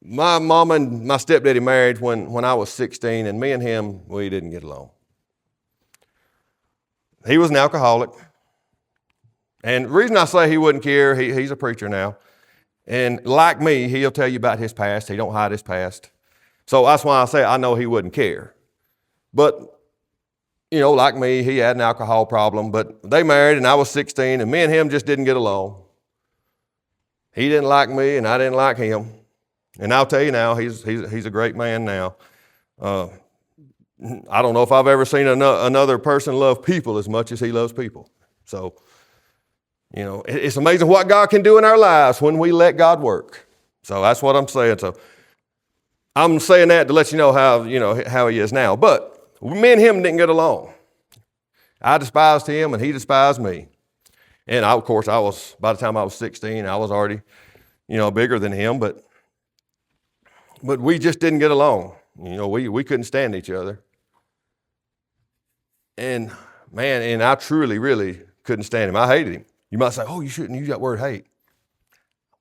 my mom and my stepdaddy married when I was 16, and me and him, we didn't get along. He was an alcoholic. And the reason I say he wouldn't care, he's a preacher now. And like me, he'll tell you about his past. He don't hide his past. So that's why I say I know he wouldn't care. But, like me, he had an alcohol problem. But they married, and I was 16, and me and him just didn't get along. He didn't like me, and I didn't like him. And I'll tell you now, he's a great man now. I don't know if I've ever seen another person love people as much as he loves people. So, it's amazing what God can do in our lives when we let God work. So that's what I'm saying. So I'm saying that to let you know how he is now. But me and him didn't get along. I despised him, and he despised me. And of course, by the time I was 16, I was already, bigger than him. But we just didn't get along. We couldn't stand each other. And man, I truly, really couldn't stand him. I hated him. You might say, oh, you shouldn't use that word hate.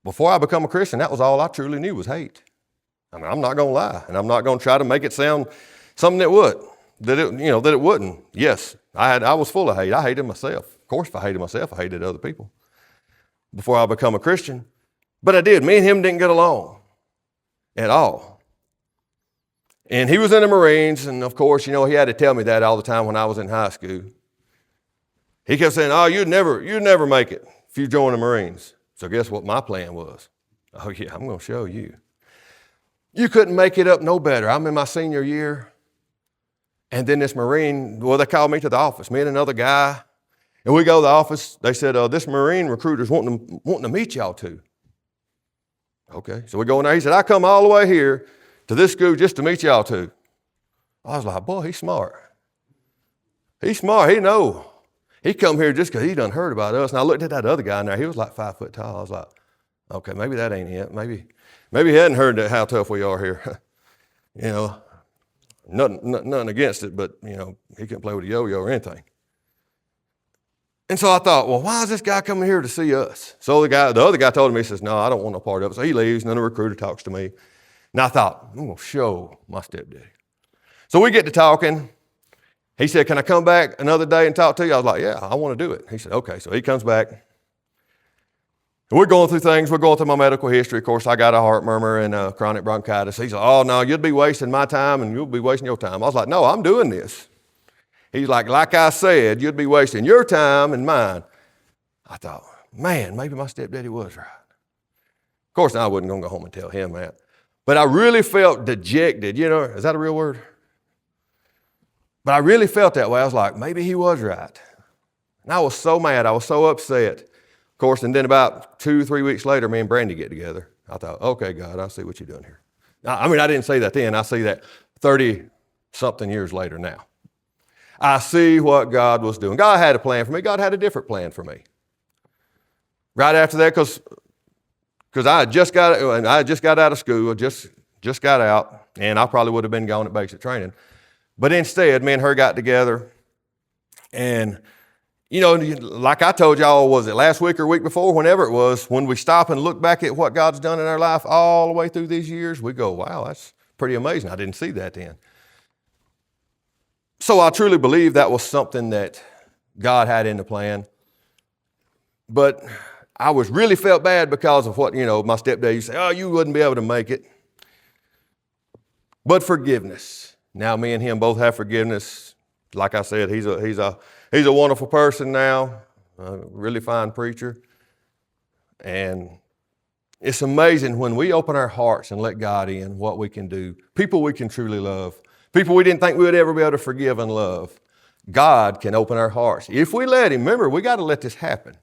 Before I become a Christian, that was all I truly knew was hate. I mean, I'm not going to lie, and I'm not going to try to make it sound something that it wouldn't. Yes, I was full of hate. I hated myself. Of course, if I hated myself, I hated other people before I become a Christian. But I did. Me and him didn't get along at all. And he was in the Marines, and of course, he had to tell me that all the time when I was in high school. He kept saying, oh, you'd never make it if you join the Marines. So guess what my plan was? Oh yeah, I'm going to show you. You couldn't make it up no better. I'm in my senior year, and then this Marine, they called me to the office, me and another guy, and we go to the office. They said, this Marine recruiter's wanting to meet y'all two. Okay, so we go in there. He said, I come all the way here to this school just to meet y'all two. I was like, boy, he's smart. He's smart. He know. He come here just because he done heard about us. And I looked at that other guy in there. He was like 5 foot tall. I was like, okay, maybe that ain't it. Maybe he hadn't heard how tough we are here. Nothing against it, but, he couldn't play with a yo-yo or anything. And so I thought, well, why is this guy coming here to see us? So the other guy told me, he says, no, I don't want no part of it. So he leaves, and then the recruiter talks to me. And I thought, I'm going to show my stepdaddy. So we get to talking. He said, can I come back another day and talk to you? I was like, yeah, I want to do it. He said, okay. So he comes back. And we're going through things. We're going through my medical history. Of course, I got a heart murmur and chronic bronchitis. He's like, oh, no, you'll be wasting my time and you'll be wasting your time. I was like, no, I'm doing this. He's like I said, you'd be wasting your time and mine. I thought, man, maybe my stepdaddy was right. Of course, I wasn't going to go home and tell him that. But I really felt dejected. Is that a real word? But I really felt that way. I was like, maybe he was right. And I was so mad. I was so upset. Of course, and then about 2-3 weeks later, me and Brandy get together. I thought, okay, God, I see what you're doing here. Now, I didn't say that then. I see that 30-something years later now. I see what God was doing. God had a plan for me. God had a different plan for me. Right after that, because I just got out of school, just got out, and I probably would have been gone at basic training. But instead, me and her got together, and, like I told y'all, was it last week or week before, whenever it was, when we stop and look back at what God's done in our life all the way through these years, we go, wow, that's pretty amazing. I didn't see that then. So I truly believe that was something that God had in the plan. But I was really felt bad because of what, my stepdad used to say, oh, you wouldn't be able to make it. But forgiveness. Now me and him both have forgiveness. Like I said, he's a wonderful person now, a really fine preacher. And it's amazing when we open our hearts and let God in what we can do. People we can truly love. People we didn't think we would ever be able to forgive and love. God can open our hearts. If we let him, remember, we got to let this happen.